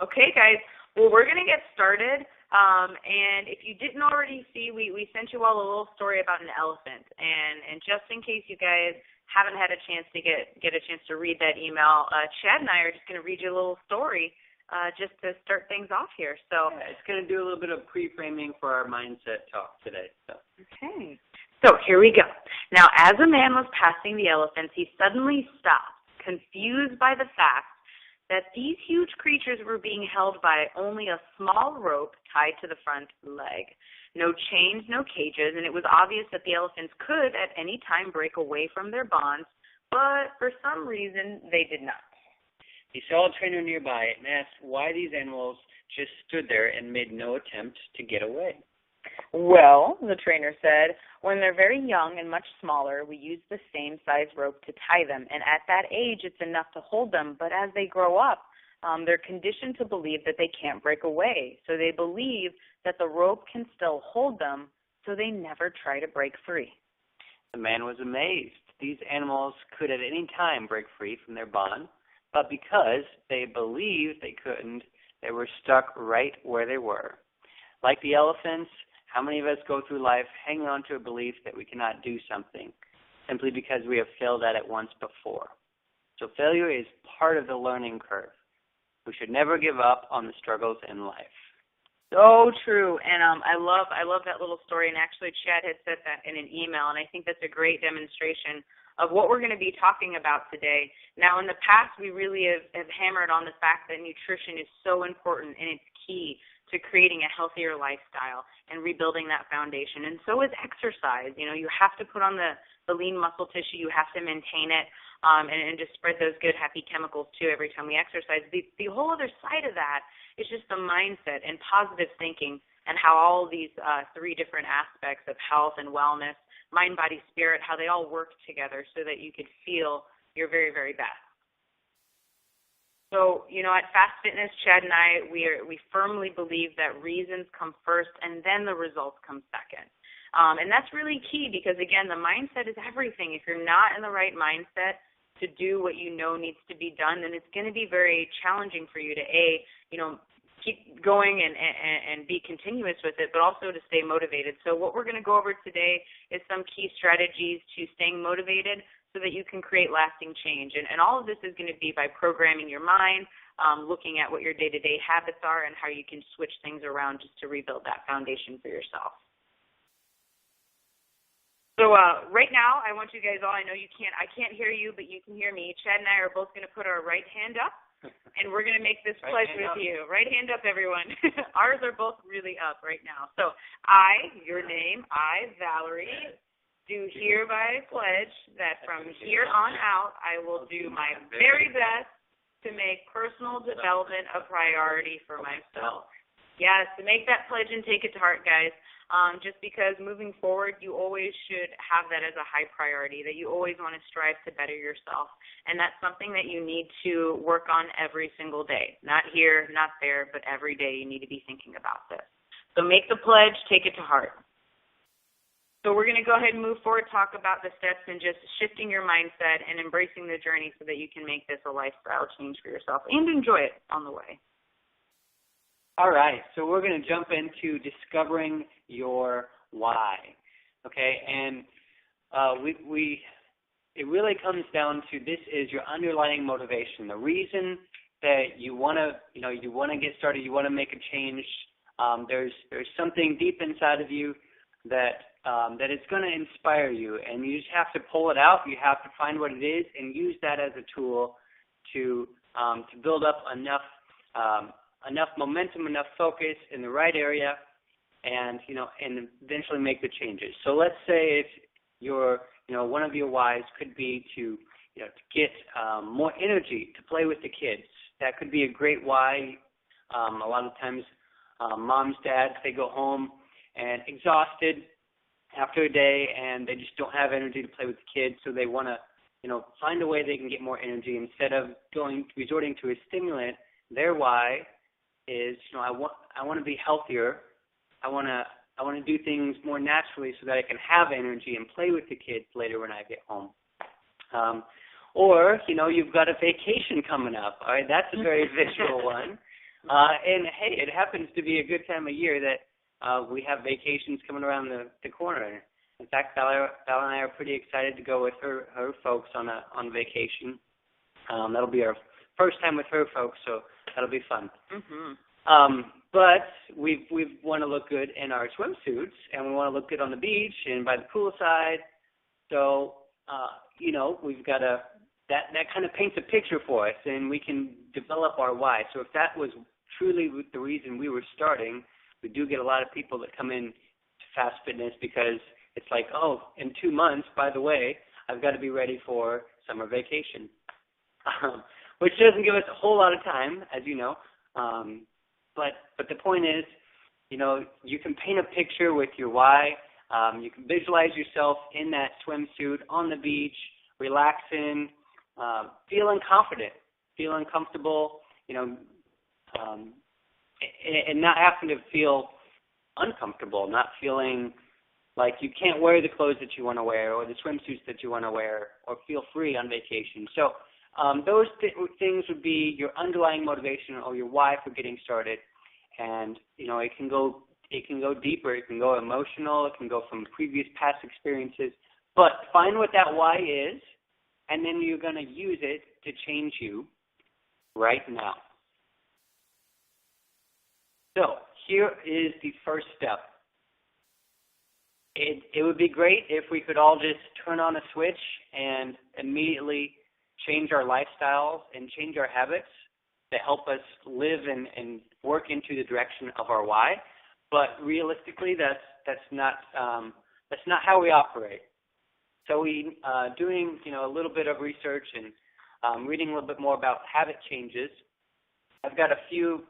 Okay, guys. Well, we're going to get started. And if you didn't already see, we sent you all a little story about an elephant. And just in case you guys haven't had a chance to get a chance to read that email, Chad and I are just going to read you a little story just to start things off here. So yeah, it's going to do a little bit of pre-framing for our mindset talk today. So. Okay. So here we go. Now, as a man was passing the elephants, he suddenly stopped, confused by the fact that these huge creatures were being held by only a small rope tied to the front leg. No chains, no cages, and it was obvious that the elephants could at any time break away from their bonds, but for some reason they did not. He saw a trainer nearby and asked why these animals just stood there and made no attempt to get away. Well, the trainer said, when they're very young and much smaller, we use the same size rope to tie them, and at that age it's enough to hold them, but as they grow up, they're conditioned to believe that they can't break away, so they believe that the rope can still hold them, so they never try to break free. The man was amazed. These animals could at any time break free from their bond, but because they believed they couldn't, they were stuck right where they were. Like the elephants, how many of us go through life hanging on to a belief that we cannot do something simply because we have failed at it once before? So failure is part of the learning curve. We should never give up on the struggles in life. So true, and I love that little story, and actually Chad had said that in an email, and I think that's a great demonstration of what we're going to be talking about today. Now, in the past, we really have hammered on the fact that nutrition is so important, and it's key to creating a healthier lifestyle and rebuilding that foundation. And so is exercise. You know, you have to put on the lean muscle tissue. You have to maintain it and just spread those good, happy chemicals, too, every time we exercise. The whole other side of that is just the mindset and positive thinking and how all these three different aspects of health and wellness, mind, body, spirit, how they all work together so that you could feel your very, very best. So, you know, at Fast Fitness, Chad and I, we firmly believe that reasons come first and then the results come second. And that's really key because, again, the mindset is everything. If you're not in the right mindset to do what you know needs to be done, then it's going to be very challenging for you to, keep going and be continuous with it, but also to stay motivated. So what we're going to go over today is some key strategies to staying motivated so that you can create lasting change. And all of this is going to be by programming your mind, looking at what your day-to-day habits are and how you can switch things around just to rebuild that foundation for yourself. So right now, I want you guys all, I know I can't hear you, but you can hear me. Chad and I are both going to put our right hand up, and we're going to make this pledge with you. Right hand up, everyone. Ours are both really up right now. So I, your name, I, Valerie, do hereby pledge that from here on out, I will do my very best to make personal development a priority for myself. Yes, to make that pledge and take it to heart, guys. Just because moving forward, you always should have that as a high priority, that you always want to strive to better yourself. And that's something that you need to work on every single day. Not here, not there, but every day you need to be thinking about this. So make the pledge, take it to heart. So we're going to go ahead and move forward, talk about the steps and just shifting your mindset and embracing the journey so that you can make this a lifestyle change for yourself and enjoy it on the way. All right, so we're going to jump into discovering your why, okay? And it really comes down to this is your underlying motivation, the reason that you want to get started, you want to make a change. There's something deep inside of you that is going to inspire you, and you just have to pull it out. You have to find what it is and use that as a tool to build up enough momentum, enough focus in the right area, and eventually make the changes. So let's say if one of your whys could be to get more energy to play with the kids. That could be a great why. A lot of times, moms, dads, they go home and exhausted after a day, and they just don't have energy to play with the kids, so they want to find a way they can get more energy instead of resorting to a stimulant. Their why is, I want to be healthier. I want to do things more naturally so that I can have energy and play with the kids later when I get home. Or you've got a vacation coming up. All right, that's a very visual one. And hey, it happens to be a good time of year that we have vacations coming around the corner. In fact, Val and I are pretty excited to go with her folks on vacation. That'll be our first time with her folks, so that'll be fun. But we want to look good in our swimsuits, and we want to look good on the beach and by the poolside. So, we've got that kind of paints a picture for us, and we can develop our why. So if that was truly the reason we were starting, we do get a lot of people that come in to Fast Fitness because it's like, oh, in 2 months, by the way, I've got to be ready for summer vacation, which doesn't give us a whole lot of time, as you know. But the point is, you can paint a picture with your why. You can visualize yourself in that swimsuit on the beach, relaxing, feeling confident, feeling comfortable, and not having to feel uncomfortable, not feeling like you can't wear the clothes that you want to wear or the swimsuits that you want to wear or feel free on vacation. So those things would be your underlying motivation or your why for getting started. And, it can go deeper. It can go emotional. It can go from previous past experiences. But find what that why is, and then you're going to use it to change you right now. So here is the first step. It would be great if we could all just turn on a switch and immediately change our lifestyles and change our habits that help us live and work into the direction of our why. But realistically, that's not how we operate. So we doing a little bit of research and reading a little bit more about habit changes. I've got a few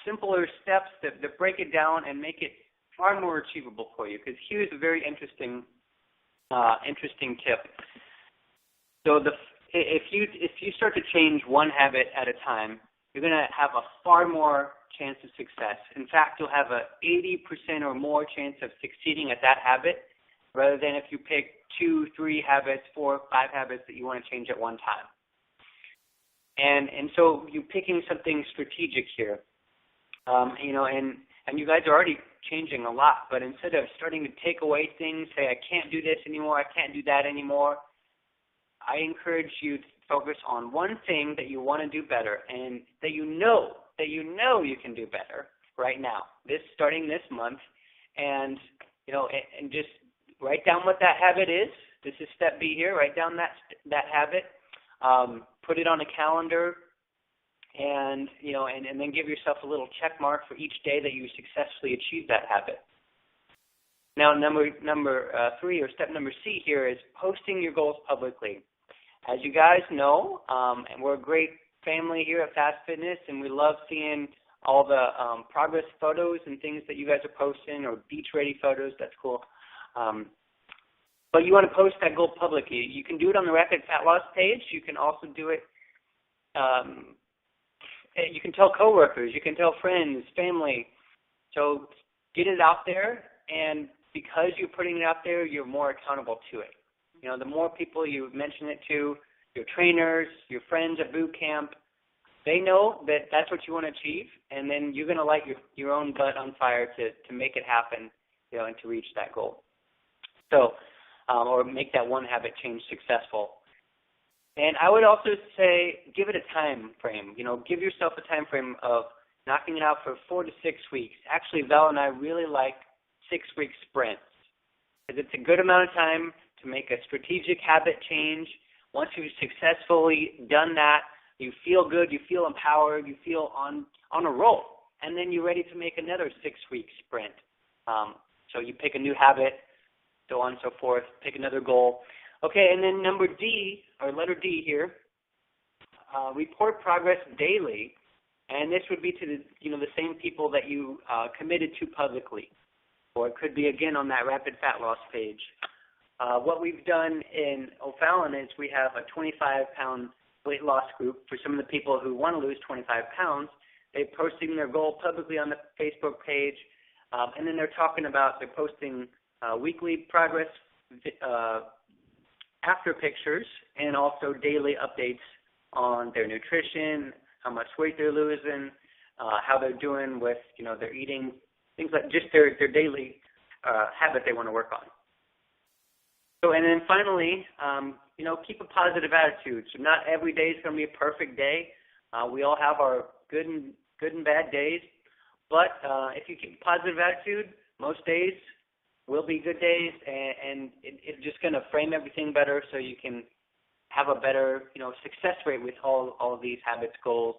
simpler steps that break it down and make it far more achievable for you. Because here's a very interesting tip. So if you start to change one habit at a time, you're going to have a far more chance of success. In fact, you'll have a 80% or more chance of succeeding at that habit, rather than if you pick 2, 3 habits, 4, 5 habits that you want to change at one time. And so you're picking something strategic here, and you guys are already changing a lot. But instead of starting to take away things, say I can't do this anymore, I can't do that anymore, I encourage you to focus on one thing that you want to do better, and that you know you can do better right now. Starting this month, and and just write down what that habit is. This is step B here. Write down that habit. Put it on a calendar, and and then give yourself a little check mark for each day that you successfully achieved that habit. Now, number 3, or step number C here, is posting your goals publicly. As you guys know, and we're a great family here at Fast Fitness, and we love seeing all the progress photos and things that you guys are posting, or beach-ready photos. That's cool. But you want to post that goal publicly. You can do it on the Rapid Fat Loss page. You can also do it. You can tell coworkers. You can tell friends, family. So get it out there, and because you're putting it out there, you're more accountable to it. The more people you mention it to, your trainers, your friends at boot camp, they know that that's what you want to achieve, and then you're going to light your own butt on fire to make it happen, and to reach that goal. So, or make that one habit change successful. And I would also say give it a time frame. Give yourself a time frame of knocking it out for 4 to 6 weeks. Actually, Val and I really like 6-week sprints, because it's a good amount of time to make a strategic habit change. Once you've successfully done that, you feel good, you feel empowered, you feel on a roll, and then you're ready to make another 6-week sprint. So you pick a new habit, so on and so forth, pick another goal. Okay, and then number D, or letter D here, report progress daily, and this would be to the same people that you committed to publicly, or it could be again on that Rapid Fat Loss page. What we've done in O'Fallon is we have a 25-pound weight loss group for some of the people who want to lose 25 pounds. They're posting their goal publicly on the Facebook page, and then they're posting weekly progress after pictures, and also daily updates on their nutrition, how much weight they're losing, how they're doing with, their eating, things like just their daily habit they want to work on. So, and then finally, keep a positive attitude. So not every day is going to be a perfect day. We all have our good and bad days. But if you keep a positive attitude, most days will be good days, and it's just going to frame everything better so you can have a better, success rate with all of these habits, goals.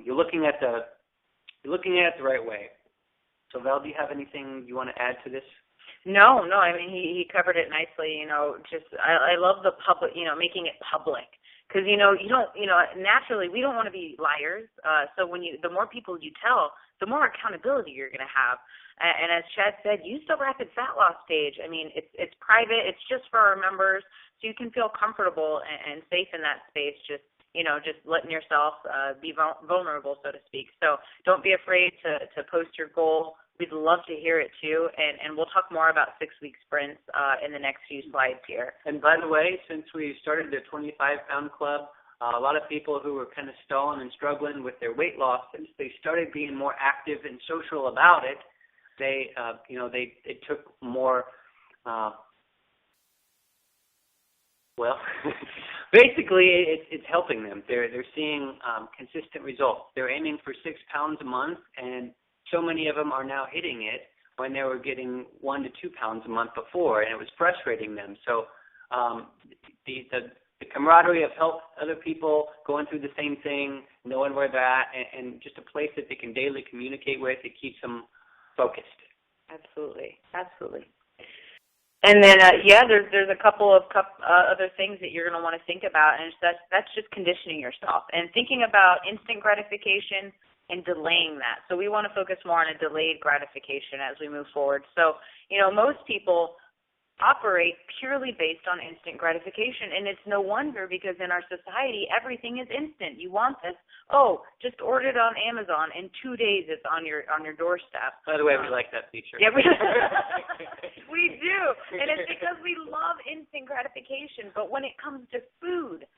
You're looking at it the right way. So Val, do you have anything you want to add to this? No. I mean, he covered it nicely. I love the public, making it public. Because, you don't, naturally, we don't want to be liars. So the more people you tell, the more accountability you're going to have. And as Chad said, use the rapid fat loss page. I mean, it's private. It's just for our members, so you can feel comfortable and safe in that space. Just letting yourself be vulnerable, so to speak. So don't be afraid to post your goal. We'd love to hear it too, and we'll talk more about 6-week sprints in the next few slides here. And by the way, since we started the 25-pound club, a lot of people who were kind of stalling and struggling with their weight loss, since they started being more active and social about it, they took more. Basically, it's helping them. They're seeing consistent results. They're aiming for 6 pounds a month, and so many of them are now hitting it when they were getting 1 to 2 pounds a month before, and it was frustrating them. So the camaraderie of help other people going through the same thing, knowing where they're at, and just a place that they can daily communicate with, it keeps them focused. Absolutely. And then, there's a couple of other things that you're going to want to think about, and that's just conditioning yourself and thinking about instant gratification and delaying that. So we want to focus more on a delayed gratification as we move forward. So, most people operate purely based on instant gratification, and it's no wonder because in our society, everything is instant. You want this? Oh, just order it on Amazon. In 2 days, it's on your doorstep. By the way, we like that feature. Yeah, we do, and it's because we love instant gratification. But when it comes to food,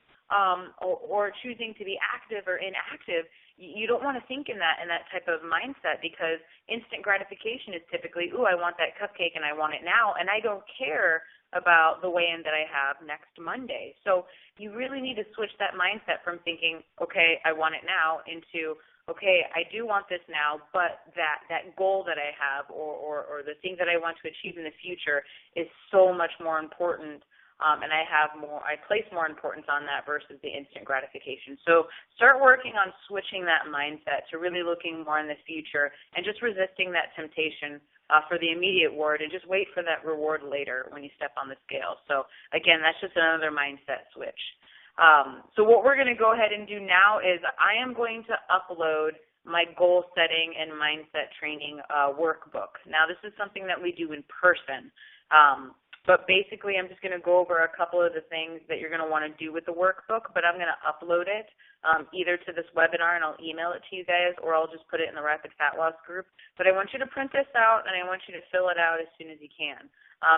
or choosing to be active or inactive, you don't want to think in that type of mindset, because instant gratification is typically, I want that cupcake and I want it now, and I don't care about the weigh-in that I have next Monday. So you really need to switch that mindset from thinking, okay, I want it now, into, okay, I do want this now, but that goal that I have or the thing that I want to achieve in the future is so much more important. And I place more importance on that versus the instant gratification. So start working on switching that mindset to really looking more in the future and just resisting that temptation for the immediate reward, and just wait for that reward later when you step on the scale. So again, that's just another mindset switch. So what we're going to go ahead and do now is I am going to upload my goal setting and mindset training workbook. Now, this is something that we do in person. But basically, I'm just going to go over a couple of the things that you're going to want to do with the workbook, but I'm going to upload it either to this webinar, and I'll email it to you guys, or I'll just put it in the Rapid Fat Loss group. But I want you to print this out, and I want you to fill it out as soon as you can.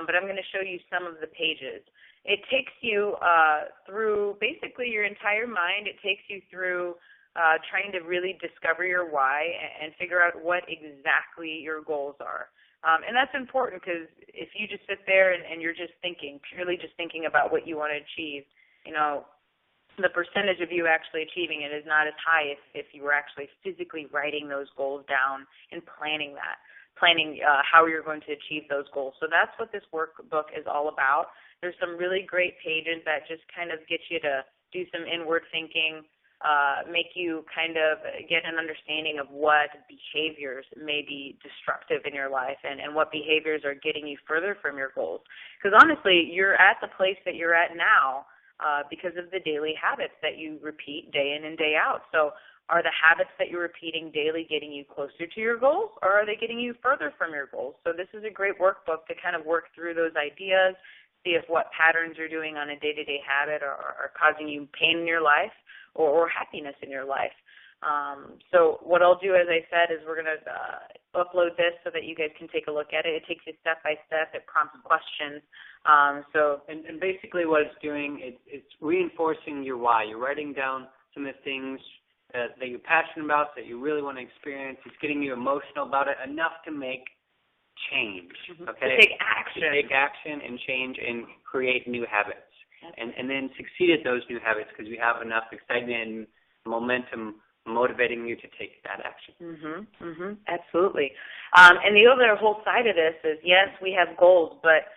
But I'm going to show you some of the pages. It takes you through basically your entire mind. It takes you through trying to really discover your why and figure out what exactly your goals are. And that's important, because if you just sit there and you're just purely thinking about what you want to achieve, the percentage of you actually achieving it is not as high if you were actually physically writing those goals down and planning how you're going to achieve those goals. So that's what this workbook is all about. There's some really great pages that just kind of get you to do some inward thinking, make you kind of get an understanding of what behaviors may be destructive in your life and what behaviors are getting you further from your goals. Because honestly, you're at the place that you're at now because of the daily habits that you repeat day in and day out. So are the habits that you're repeating daily getting you closer to your goals, or are they getting you further from your goals? So this is a great workbook to kind of work through those ideas, see if what patterns you're doing on a day-to-day habit are causing you pain in your life or happiness in your life. So what I'll do, as I said, is we're going to upload this so that you guys can take a look at it. It takes you step by step. It prompts questions. And basically what it's doing, it's reinforcing your why. You're writing down some of the things that you're passionate about, that you really want to experience. It's getting you emotional about it enough to make change. Okay, to take action. To take action and change and create new habits, and then succeed at those new habits because you have enough excitement and momentum motivating you to take that action. Absolutely. And the other whole side of this is, yes, we have goals, but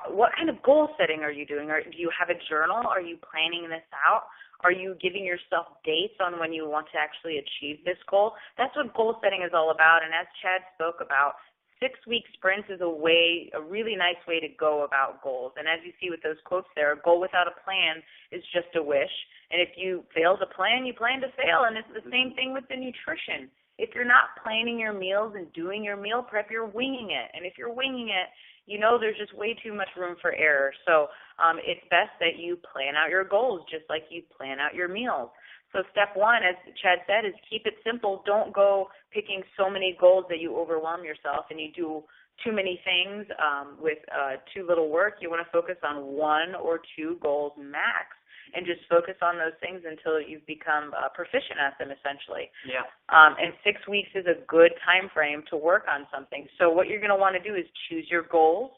what kind of goal setting are you doing? Do you have a journal? Are you planning this out? Are you giving yourself dates on when you want to actually achieve this goal? That's what goal setting is all about. And as Chad spoke about, 6-week sprints is a really nice way to go about goals. And as you see with those quotes there, a goal without a plan is just a wish. And if you fail to plan, you plan to fail. And it's the same thing with the nutrition. If you're not planning your meals and doing your meal prep, you're winging it. And if you're winging it, you know there's just way too much room for error. So it's best that you plan out your goals just like you plan out your meals. So step one, as Chad said, is keep it simple. Don't go picking so many goals that you overwhelm yourself and you do too many things with too little work. You want to focus on 1 or 2 goals max and just focus on those things until you've become proficient at them, essentially. Yeah. And 6 weeks is a good time frame to work on something. So what you're going to want to do is choose your goals,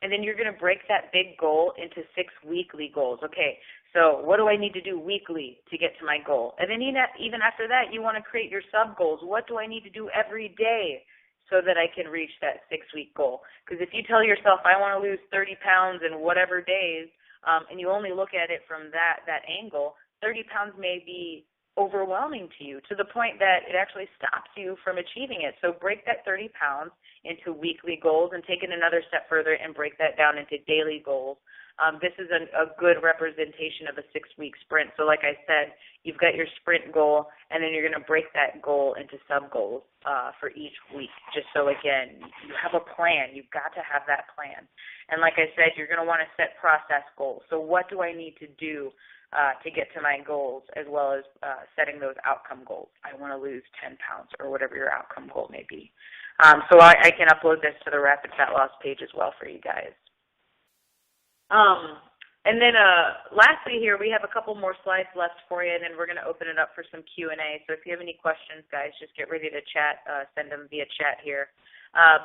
and then you're going to break that big goal into 6 weekly goals. Okay, so what do I need to do weekly to get to my goal? And then even after that, you want to create your sub-goals. What do I need to do every day so that I can reach that 6-week goal? Because if you tell yourself, I want to lose 30 pounds in whatever days, and you only look at it from that angle, 30 pounds may be overwhelming to you to the point that it actually stops you from achieving it. So break that 30 pounds into weekly goals and take it another step further and break that down into daily goals. This is a good representation of a 6-week sprint. So like I said, you've got your sprint goal, and then you're going to break that goal into sub-goals for each week, just so, again, you have a plan. You've got to have that plan. And like I said, you're going to want to set process goals. So what do I need to do to get to my goals, as well as setting those outcome goals? I want to lose 10 pounds or whatever your outcome goal may be. So I can upload this to the Rapid Fat Loss page as well for you guys. And then lastly here, we have a couple more slides left for you, and then we're going to open it up for some Q&A. So if you have any questions, guys, just get ready to chat, send them via chat here.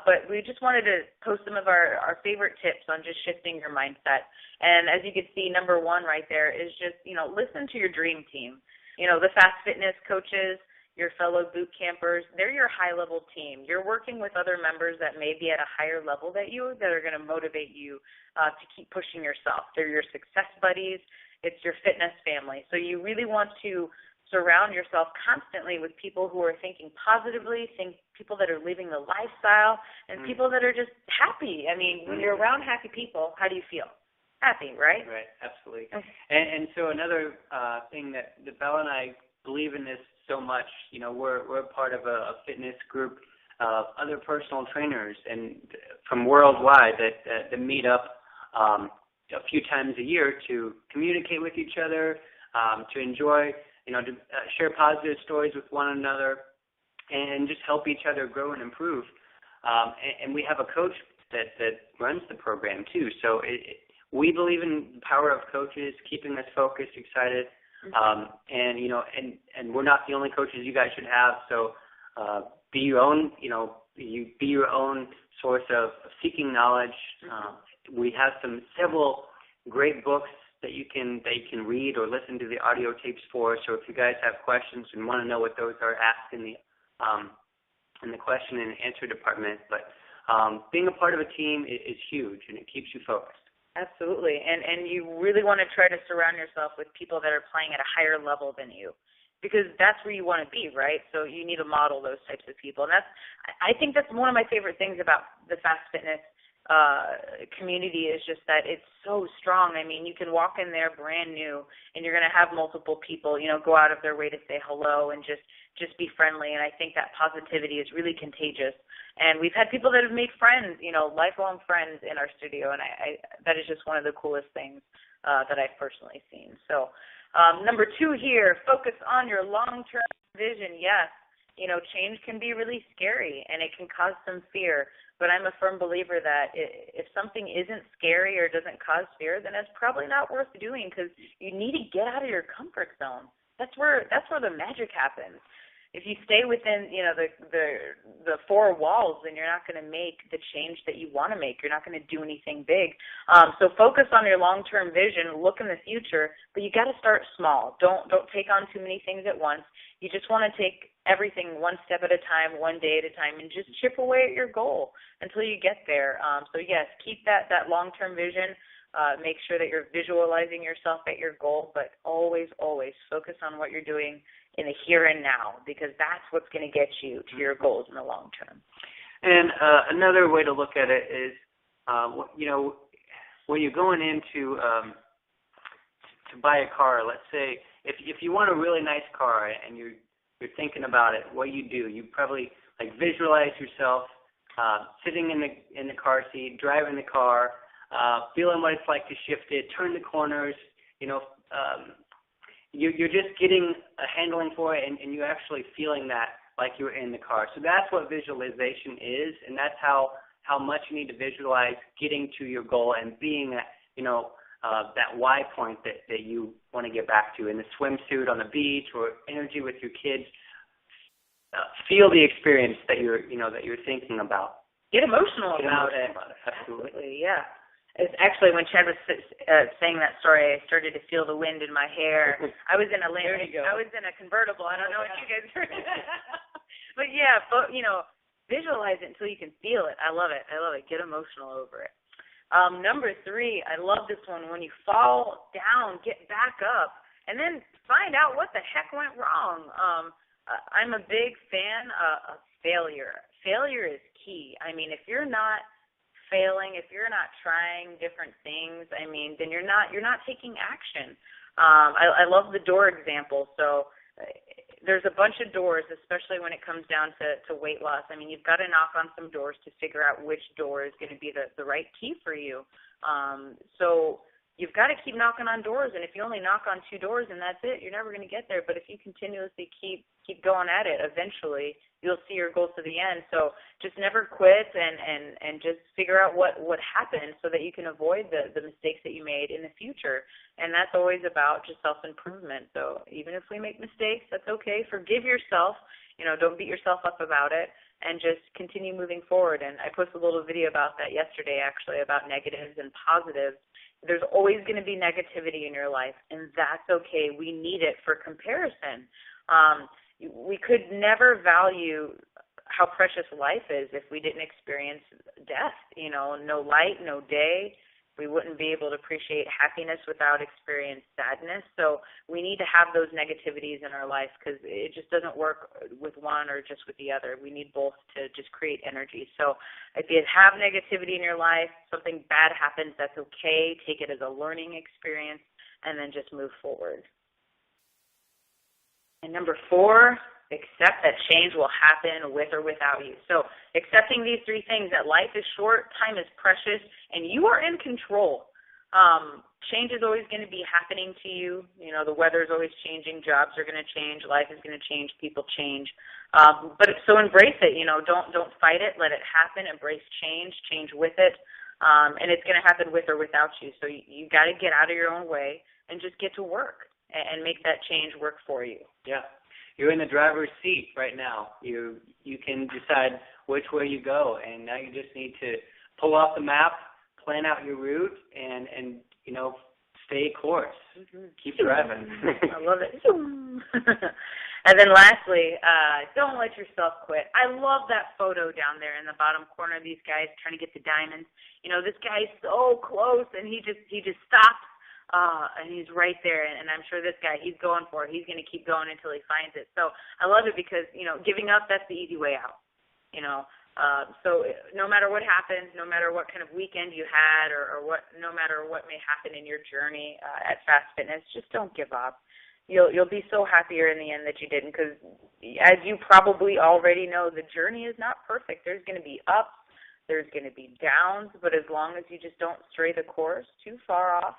But we just wanted to post some of our favorite tips on just shifting your mindset. And as you can see, number 1 right there is just, listen to your dream team. The Fast Fitness coaches, your fellow boot campers, they're your high-level team. You're working with other members that may be at a higher level than you that are going to motivate you to keep pushing yourself. They're your success buddies. It's your fitness family. So you really want to surround yourself constantly with people who are thinking positively, people that are living the lifestyle, and people that are just happy. I mean, when you're around happy people, how do you feel? Happy, right? Right, absolutely. And so another thing that Bella and I believe in this so much. We're part of a fitness group of other personal trainers and from worldwide that meet up a few times a year to communicate with each other, to enjoy, to share positive stories with one another, and just help each other grow and improve. And we have a coach that runs the program too. So we believe in the power of coaches, keeping us focused, excited. And we're not the only coaches you guys should have. So be your own, you be your own source of seeking knowledge. We have several great books that you can read or listen to the audio tapes for. So if you guys have questions and want to know what those are, ask in the question and answer department. But being a part of a team is huge, and it keeps you focused. Absolutely. And you really want to try to surround yourself with people that are playing at a higher level than you, because that's where you want to be, right? So you need to model those types of people. And I think that's one of my favorite things about the Fast Fitness community is just that it's so strong. I mean, you can walk in there brand new, and you're going to have multiple people, go out of their way to say hello and just be friendly. And I think that positivity is really contagious. And we've had people that have made friends, lifelong friends in our studio, and I that is just one of the coolest things that I've personally seen. So number 2 here, focus on your long-term vision. Yes, change can be really scary, and it can cause some fear, but I'm a firm believer that if something isn't scary or doesn't cause fear, then it's probably not worth doing, because you need to get out of your comfort zone. That's where the magic happens. If you stay within, the four walls, then you're not going to make the change that you want to make. You're not going to do anything big. So focus on your long-term vision. Look in the future, but you got to start small. Don't take on too many things at once. You just want to take everything one step at a time, one day at a time, and just chip away at your goal until you get there. So yes, keep that long-term vision. Make sure that you're visualizing yourself at your goal, but always, always focus on what you're doing in the here and now, because that's what's going to get you to your goals in the long term. And another way to look at it is, when you're going into to buy a car, let's say if you want a really nice car and you're thinking about it, what you do, you probably visualize yourself sitting in the car seat, driving the car, feeling what it's like to shift it, turn the corners, You're just getting a handling for it, and you're actually feeling that like you're in the car. So that's what visualization is, and that's how much you need to visualize getting to your goal and being that, that Y point that you want to get back to in the swimsuit on the beach or energy with your kids. Feel the experience that you're thinking about. Get emotional about it. Absolutely, yeah. It's actually, when Chad was saying that story, I started to feel the wind in my hair. I was in a convertible. I don't know what you guys heard. But yeah, visualize it until you can feel it. I love it. Get emotional over it. Number 3, I love this one. When you fall down, get back up, and then find out what the heck went wrong. I'm a big fan of failure. Failure is key. I mean, if you're not failing, if you're not trying different things, then you're not taking action. I love the door example. So there's a bunch of doors, especially when it comes down to weight loss. You've got to knock on some doors to figure out which door is going to be the right key for you. So you've got to keep knocking on doors, and if you only knock on 2 doors and that's it, you're never going to get there. But if you continuously keep going at it, eventually you'll see your goal to the end. So just never quit and just figure out what happened so that you can avoid the mistakes that you made in the future. And that's always about just self-improvement. So even if we make mistakes, that's okay. Forgive yourself. Don't beat yourself up about it, and just continue moving forward. And I posted a little video about that yesterday, actually, about negatives and positives. There's always going to be negativity in your life, and that's okay. We need it for comparison. We could never value how precious life is if we didn't experience death. No light, no day. We wouldn't be able to appreciate happiness without experiencing sadness. So we need to have those negativities in our life, because it just doesn't work with one or just with the other. We need both to just create energy. So if you have negativity in your life, something bad happens, that's okay. Take it as a learning experience, and then just move forward. And number 4, accept that change will happen with or without you. So accepting these 3 things, that life is short, time is precious, and you are in control. Change is always going to be happening to you. The weather is always changing. Jobs are going to change. Life is going to change. People change. So embrace it. Don't fight it. Let it happen. Embrace change with it. And it's going to happen with or without you. So you got to get out of your own way and just get to work and make that change work for you. Yeah. You're in the driver's seat right now. You can decide which way you go, and now you just need to pull off the map, plan out your route, and stay course. Mm-hmm. Keep driving. I love it. And then lastly, don't let yourself quit. I love that photo down there in the bottom corner of these guys trying to get the diamonds. This guy's so close, and he just stopped. And he's right there, and I'm sure this guy, he's going for it. He's going to keep going until he finds it. So I love it because, giving up, that's the easy way out, So no matter what happens, no matter what kind of weekend you had no matter what may happen in your journey at Fast Fitness, just don't give up. You'll be so happier in the end that you didn't, because as you probably already know, the journey is not perfect. There's going to be ups, there's going to be downs, but as long as you just don't stray the course too far off,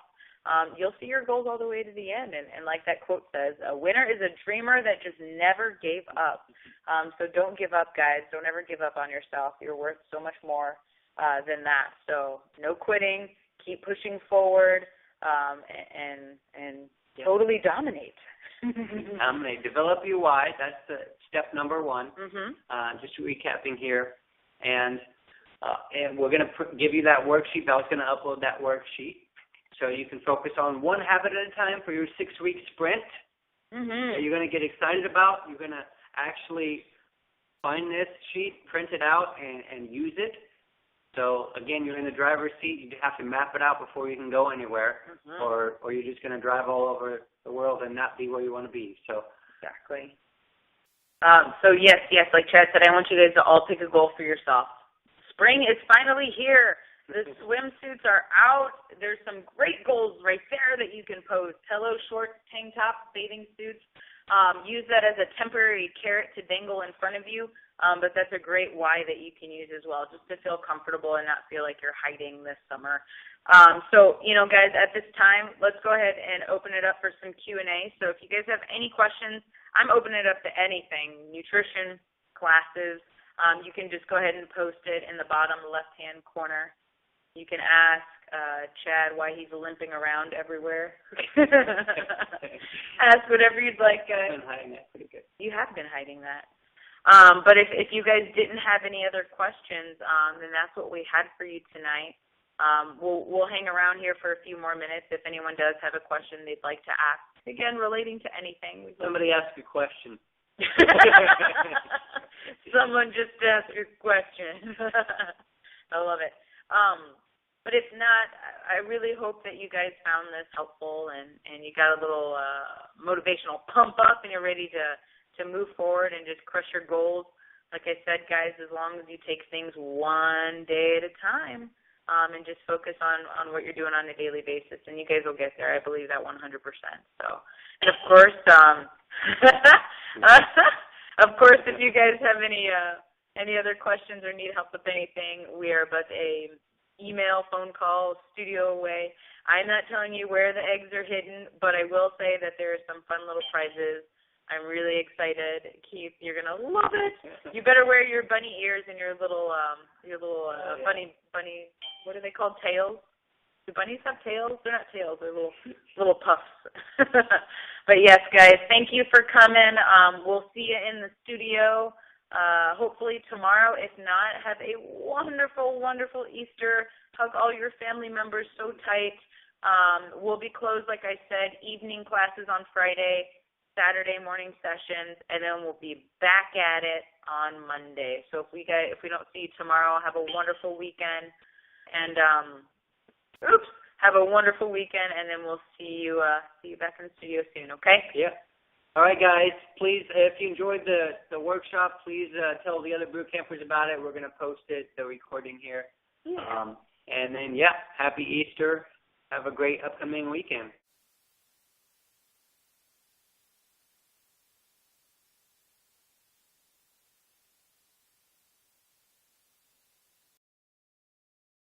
you'll see your goals all the way to the end. And like that quote says, a winner is a dreamer that just never gave up. So don't give up, guys. Don't ever give up on yourself. You're worth so much more than that. So no quitting. Keep pushing forward and totally dominate. Develop your why. That's the step number one. Mm-hmm. Just recapping here. And we're going to give you that worksheet. I was going to upload that worksheet so you can focus on one habit at a time for your 6-week sprint that you're going to get excited about. You're going to actually find this sheet, print it out, and use it. So, again, you're in the driver's seat. You have to map it out before you can go anywhere, or you're just going to drive all over the world and not be where you want to be. So exactly. So, yes, like Chad said, I want you guys to all pick a goal for yourself. Spring is finally here. The swimsuits are out. There's some great goals right there that you can post. Pillow, shorts, tank tops, bathing suits. Use that as a temporary carrot to dangle in front of you, but that's a great why that you can use as well, just to feel comfortable and not feel like you're hiding this summer. So, guys, at this time, let's go ahead and open it up for some Q&A. So if you guys have any questions, I'm opening it up to anything, nutrition, classes. You can just go ahead and post it in the bottom left-hand corner. You can ask Chad why he's limping around everywhere. Ask whatever you'd like, guys. I've been hiding that pretty good. You have been hiding that. But if you guys didn't have any other questions, then that's what we had for you tonight. We'll hang around here for a few more minutes if anyone does have a question they'd like to ask. Again, relating to anything. Somebody ask a question. Someone just asked a question. I love it. But if not, I really hope that you guys found this helpful and you got a little motivational pump up and you're ready to move forward and just crush your goals. Like I said, guys, as long as you take things one day at a time and just focus on what you're doing on a daily basis, and you guys will get there. I believe that 100%. So, and of course, if you guys have any other questions or need help with anything, we are but a email, phone call, studio away. I'm not telling you where the eggs are hidden, but I will say that there are some fun little prizes. I'm really excited. Keith, you're going to love it. You better wear your bunny ears and your little bunny, what are they called, tails? Do bunnies have tails? They're not tails. They're little puffs. But, yes, guys, thank you for coming. We'll see you in the studio. Hopefully tomorrow. If not, have a wonderful, wonderful Easter. Hug all your family members so tight. We'll be closed, like I said, evening classes on Friday, Saturday morning sessions, and then we'll be back at it on Monday. So if we don't see you tomorrow, have a wonderful weekend, and have a wonderful weekend, and then we'll see you back in the studio soon. Okay? Yeah. All right, guys, please, if you enjoyed the workshop, please tell the other boot campers about it. We're going to post it, the recording here. Yeah. And then, happy Easter. Have a great upcoming weekend.